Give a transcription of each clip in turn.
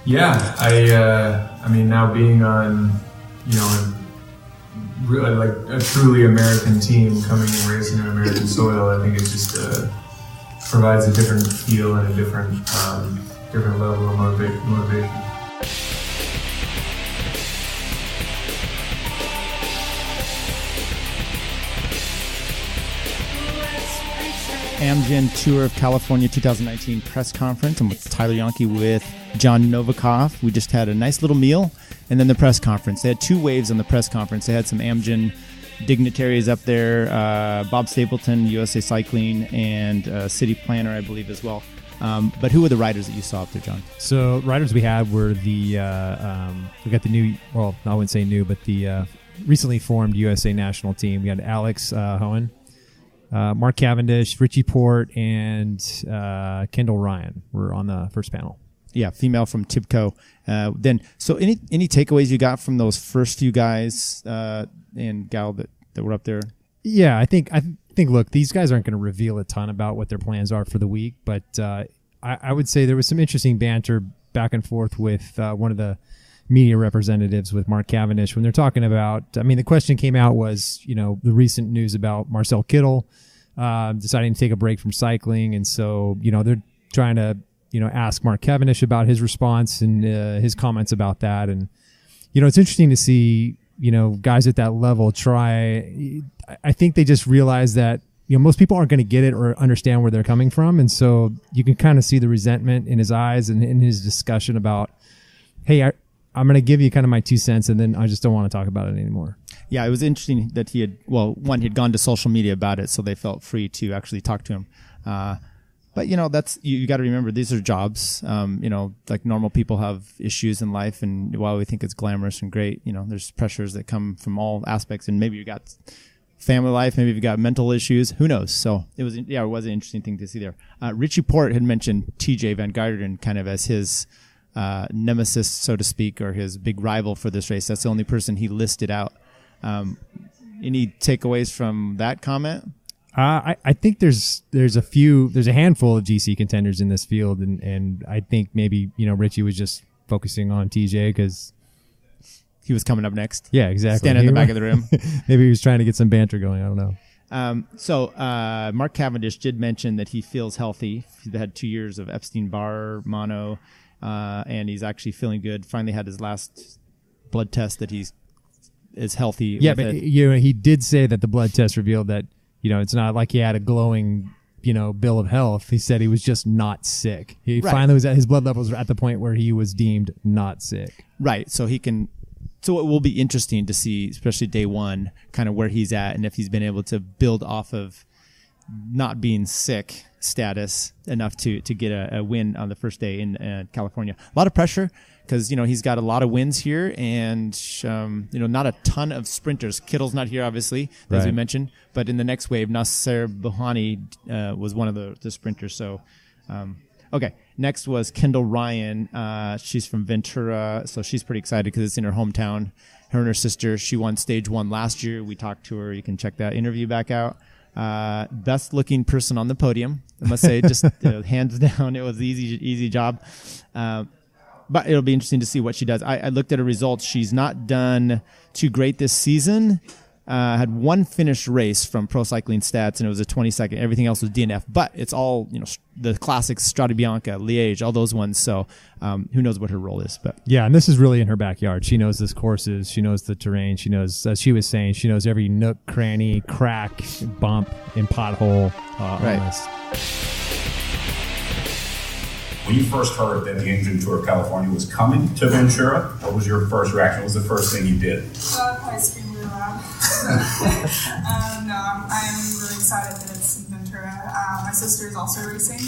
Yeah, I mean, now being on, really like a truly American team coming and racing on American soil, I think it just provides a different feel and a different level of motivation. Amgen Tour of California 2019 press conference. I'm with Tyler Janke with John Novikoff. We just had a nice little meal, and then the press conference. They had two waves on the press conference. They had some Amgen dignitaries up there, Bob Stapleton, USA Cycling, and city planner, I believe, as well. But who were the riders that you saw up there, John? So riders we had were we got the new, well, I wouldn't say new, but the recently formed USA national team. We had Alex Hoehn, Mark Cavendish, Richie Porte, and Kendal Ryan were on the first panel. Yeah, female from Tibco. So any takeaways you got from those first few guys and gal that were up there? Yeah, I think look, these guys aren't going to reveal a ton about what their plans are for the week, but I would say there was some interesting banter back and forth with one of the media representatives with Mark Cavendish when they're talking about, I mean, the question came out was, the recent news about Marcel Kittel deciding to take a break from cycling. And so, they're trying to, ask Mark Cavendish about his response and his comments about that. And, it's interesting to see, guys at that level try. I think they just realize that, most people aren't going to get it or understand where they're coming from. And so you can kind of see the resentment in his eyes and in his discussion about, hey, I'm going to give you kind of my 2 cents, and then I just don't want to talk about it anymore. Yeah, it was interesting that he had gone to social media about it, so they felt free to actually talk to him. But, that's, you got to remember, these are jobs. Like normal people have issues in life, and while we think it's glamorous and great, there's pressures that come from all aspects, and maybe you got family life, maybe you've got mental issues, who knows? So it was an interesting thing to see there. Richie Porte had mentioned Tejay Van Garderen kind of as his nemesis, so to speak, or his big rival for this race. That's the only person he listed out. Any takeaways from that comment? I think there's a handful of GC contenders in this field, and I think maybe Richie was just focusing on TJ because he was coming up next. Yeah, exactly. Standing in the back of the room. Maybe he was trying to get some banter going. I don't know. So Mark Cavendish did mention that he feels healthy. He had 2 years of Epstein-Barr mono. And he's actually feeling good. Finally had his last blood test that is healthy. Yeah, but he did say that the blood test revealed that it's not like he had a glowing bill of health. He said he was just not sick. He finally was at his blood levels were at the point where he was deemed not sick. Right. So it will be interesting to see, especially day one, kind of where he's at and if he's been able to build off of not being sick status enough to get a win on the first day in California. A lot of pressure because he's got a lot of wins here, and not a ton of sprinters. Kittel's not here, obviously, as we mentioned, but in the next wave, Nacer Bouhanni was one of the sprinters. So, okay. Next was Kendal Ryan. She's from Ventura, so she's pretty excited because it's in her hometown. Her and her sister. She won stage 1 last year. We talked to her. You can check that interview back out. Best looking person on the podium, I must say, just hands down. It was an easy job. But it'll be interesting to see what she does. I looked at her results. She's not done too great this season. Had one finished race from Pro Cycling Stats, and it was a 22nd. Everything else was DNF. But it's all, the classics, Strade Bianca, Liège, all those ones. So who knows what her role is. But yeah, and this is really in her backyard. She knows this courses. She knows the terrain. She knows, as she was saying, she knows every nook, cranny, crack, bump, and pothole on this. When you first heard that the Amgen Tour of California was coming to Ventura, what was your first reaction? What was the first thing you did? Probably scream really loud. No, I am really excited that it's in Ventura. My sister is also racing,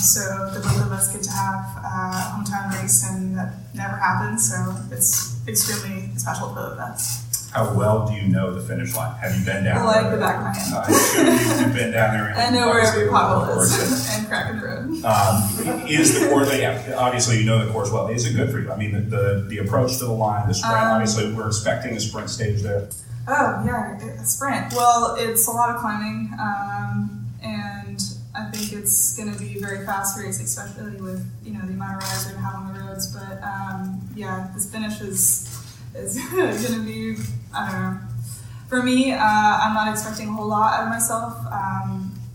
so the both of us get to have a hometown race, and that never happens, so it's extremely special for both of us. How well do you know the finish line? Have you been down like there? The back of my hand. You've been down there. I know where every pothole is and crack in the road. Is the course, obviously you know the course well. Is it good for you? I mean, the approach to the line, the sprint, obviously we're expecting a sprint stage there. Oh, yeah, a sprint. Well, it's a lot of climbing, and I think it's going to be a very fast race, especially with, the amount of riders we're going to have on the roads. But yeah, this finish is going to be, I don't know. For me, I'm not expecting a whole lot out of myself.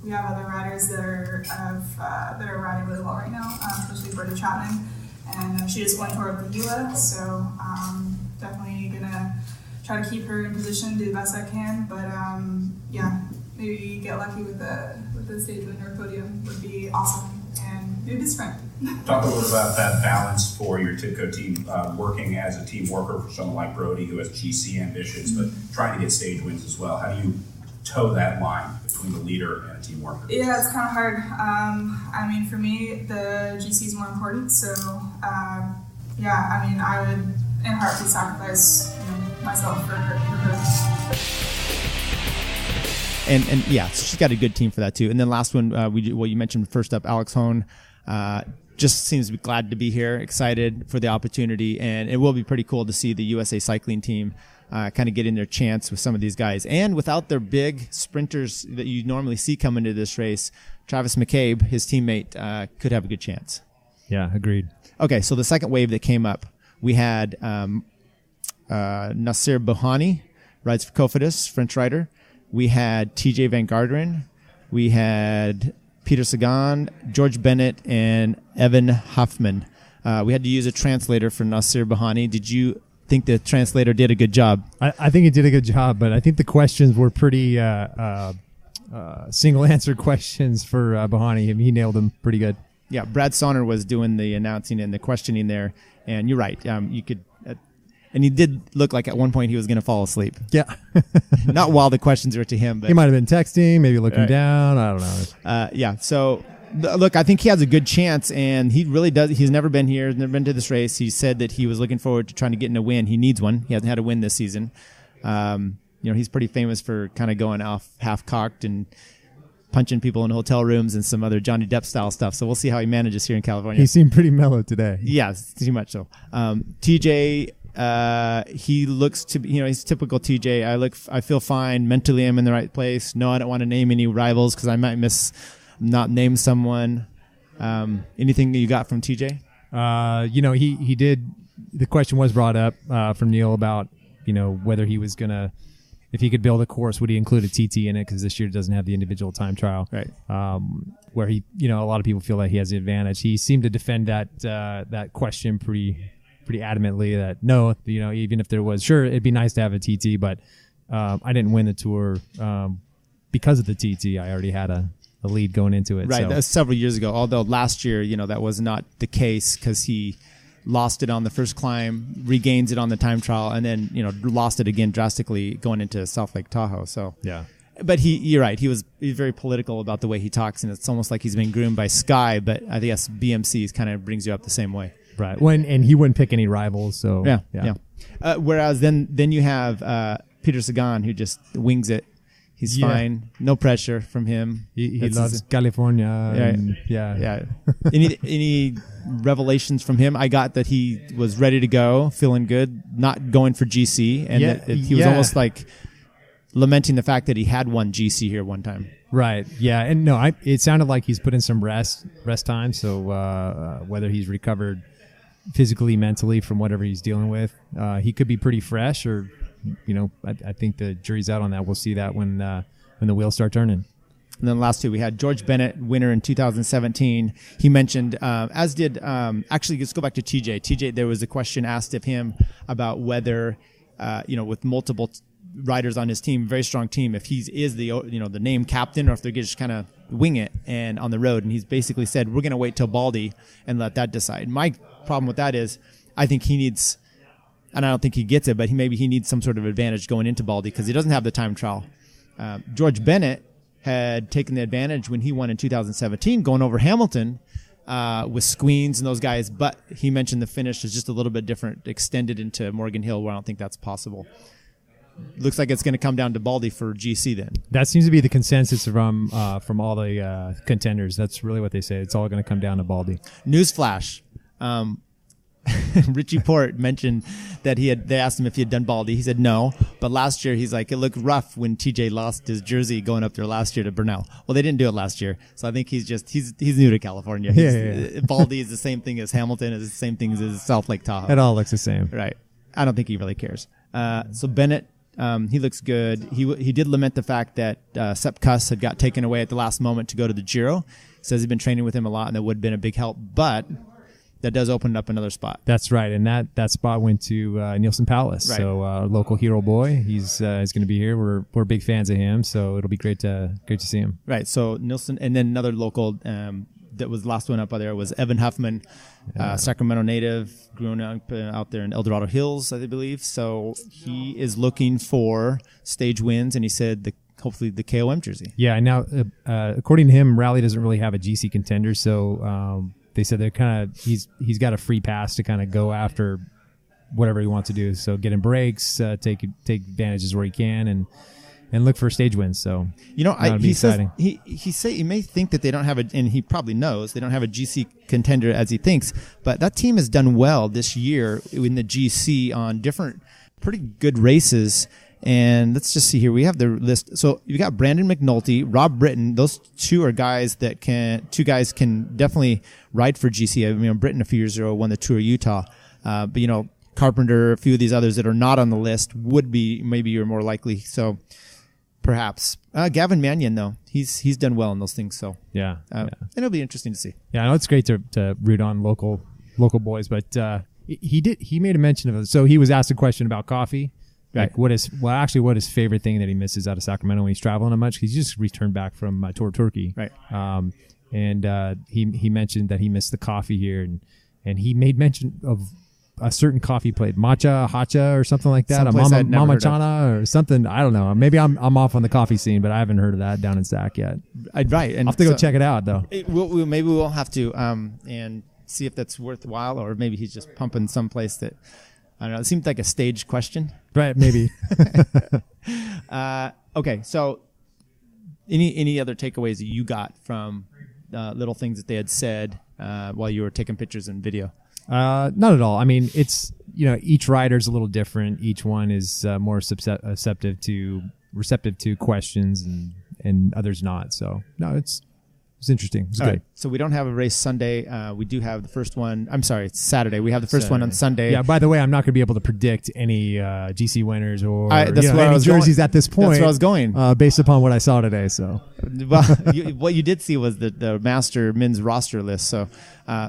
We have other riders that are riding really well right now, especially Britta Chapman, and she just won Tour of the Gila, so definitely gonna try to keep her in position, do the best I can. But yeah, maybe get lucky with the stage win or podium would be awesome, and maybe sprint. Talk a little about that balance for your TIBCO team, working as a team worker for someone like Brody who has GC ambitions, but trying to get stage wins as well. How do you toe that line between the leader and a team worker? Yeah, it's kind of hard. I mean, for me, the GC is more important. So, yeah, I mean, I would in heartbeat sacrifice myself for her. And yeah, so she's got a good team for that too. And then last one, you mentioned first up, Alex Hoehn. Just seems to be glad to be here, excited for the opportunity, and it will be pretty cool to see the USA cycling team kind of get in their chance with some of these guys. And without their big sprinters that you normally see come into this race, Travis McCabe, his teammate, could have a good chance. Yeah, agreed. Okay, so the second wave that came up, we had Nacer Bouhanni, rides for Cofidis, French rider. We had Tejay Van Garderen. We had Peter Sagan, George Bennett, and Evan Huffman. We had to use a translator for Nacer Bouhanni. Did you think the translator did a good job? I think he did a good job, but I think the questions were pretty single answer questions for Bouhanni. He nailed them pretty good. Yeah, Brad Sonner was doing the announcing and the questioning there, and you're right. You could, and he did look like at one point he was going to fall asleep. Yeah, not while the questions were to him, but he might have been texting, maybe looking down. I don't know. Yeah, so look, I think he has a good chance, and he really does. He's never been here, never been to this race. He said that he was looking forward to trying to get in a win. He needs one. He hasn't had a win this season. He's pretty famous for kind of going off half-cocked and punching people in hotel rooms and some other Johnny Depp style stuff. So we'll see how he manages here in California. He seemed pretty mellow today. Yeah, too much so. TJ, he looks to be, he's typical TJ. I feel fine mentally. I'm in the right place. No, I don't want to name any rivals because I might not name someone. Anything that you got from TJ? He did. The question was brought up from Neil about whether he was gonna, if he could build a course, would he include a TT in it? Because this year doesn't have the individual time trial, right? Where he, a lot of people feel like he has the advantage. He seemed to defend that question pretty adamantly. That no, even if there was, sure, it'd be nice to have a TT, but I didn't win the tour because of the TT. I already had a lead going into it. Right, so. That was several years ago. Although last year, that was not the case because he lost it on the first climb, regains it on the time trial, and then lost it again drastically going into South Lake Tahoe. So yeah, but you're right. He's very political about the way he talks, and it's almost like he's been groomed by Sky. But I guess BMC kind of brings you up the same way. Right. And he wouldn't pick any rivals. So yeah. Whereas then you have Peter Sagan who just wings it. He's fine. No pressure from him. He loves California. Yeah. Any revelations from him? I got that he was ready to go, feeling good, not going for GC, and that he was almost like lamenting the fact that he had won GC here one time. Right. Yeah. And no, it sounded like he's put in some rest time. So whether he's recovered physically, mentally from whatever he's dealing with, he could be pretty fresh or. I think the jury's out on that. We'll see that when the wheels start turning. And then last two, we had George Bennett, winner in 2017. He mentioned, as did, actually, let's go back to TJ. TJ, there was a question asked of him about whether, with multiple riders on his team, very strong team, if he is the name captain or if they're just kind of wing it and on the road. And he's basically said, we're going to wait till Baldy and let that decide. My problem with that is I think he needs... And I don't think he gets it, but maybe he needs some sort of advantage going into Baldy because he doesn't have the time trial. George Bennett had taken the advantage when he won in 2017, going over Hamilton with Squeens and those guys. But he mentioned the finish is just a little bit different, extended into Morgan Hill, where I don't think that's possible. Looks like it's going to come down to Baldy for GC then. That seems to be the consensus from all the contenders. That's really what they say. It's all going to come down to Baldy. Newsflash. Richie Porte mentioned that they asked him if he had done Baldy. He said no, but last year he's like, it looked rough when TJ lost his jersey going up there last year to Burnell. Well, they didn't do it last year, so I think he's new to California. Baldy is the same thing as Hamilton, is the same thing as South Lake Tahoe. It all looks the same. Right. I don't think he really cares. So Bennett, he looks good. He did lament the fact that Sepp Kuss had got taken away at the last moment to go to the Giro. Says he's been training with him a lot, and that would have been a big help, but that does open up another spot. That's right, and that spot went to Nielsen Palace. Right. So our local hero boy, he's going to be here. We're big fans of him, so it'll be great to see him. Right. So Nielsen, and then another local that was the last one up there was Evan Huffman, Sacramento native, grown up out there in El Dorado Hills, I believe. So he is looking for stage wins, and he said hopefully the KOM jersey. Yeah. Now, according to him, Rally doesn't really have a GC contender, so. They said they're kind of he's got a free pass to kind of go after whatever he wants to do. So get in breaks, take advantages where he can, and look for stage wins. So he says he may think that they don't have and he probably knows they don't have a GC contender as he thinks, but that team has done well this year in the GC on different pretty good races. And let's just see here. We have the list. So you got Brandon McNulty, Rob Britton. Those two are guys that can definitely ride for GC. I mean, Britton a few years ago won the Tour of Utah. But Carpenter, a few of these others that are not on the list would be maybe you're more likely. So perhaps Gavin Mannion though, he's done well in those things. So yeah. And it'll be interesting to see. Yeah, I know it's great to root on local boys, but he made a mention of it. So he was asked a question about coffee. Right. What is his favorite thing that he misses out of Sacramento when he's traveling that much? He's just returned back from Tour of Turkey. Right. And he mentioned that he missed the coffee here, and he made mention of a certain coffee plate, Hacha or something like that, Mama Chana or something. I don't know. Maybe I'm off on the coffee scene, but I haven't heard of that down in Sac yet. Right. And I'll have to go check it out though. Maybe we'll have to and see if that's worthwhile, or maybe he's just pumping someplace that. I don't know. It seemed like a staged question. Right, maybe. Okay, so any other takeaways that you got from little things that they had said while you were taking pictures and video? Not at all. I mean, it's each rider's a little different. Each one is more receptive to questions, and others not. So no, it's interesting. It's good. Right. So we don't have a race Sunday. We do have the first one. I'm sorry, it's Saturday. We have the first one on Sunday. Yeah. By the way, I'm not going to be able to predict any GC winners or any jerseys at this point. That's where I was going. Based upon what I saw today. So, well, what you did see was the Master men's roster list. So,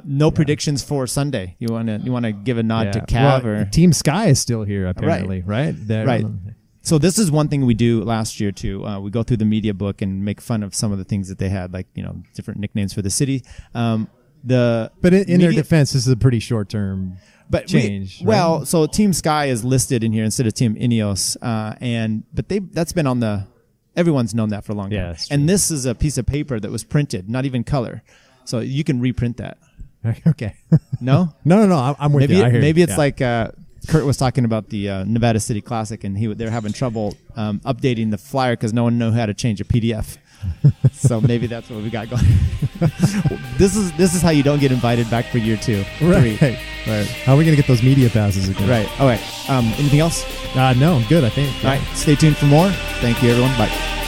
no predictions for Sunday. You want to give a nod to Cav or Team Sky is still here apparently, right? Right. So this is one thing we do last year too. We go through the media book and make fun of some of the things that they had, like different nicknames for the city. But in their defense, this is a pretty short term change. So Team Sky is listed in here instead of Team Ineos, but that's been on the. Everyone's known that for a long time. Yeah, and this is a piece of paper that was printed, not even color, so you can reprint that. Okay. No. No. I'm with you. Maybe it's like. Curt was talking about the Nevada City Classic, and they're having trouble updating the flyer because no one knew how to change a PDF. So maybe that's what we got going. This is how you don't get invited back for year 2, 3. Right. How are we gonna get those media passes again? Right. All right. Anything else? No, I'm good. I think. All right. Stay tuned for more. Thank you, everyone. Bye.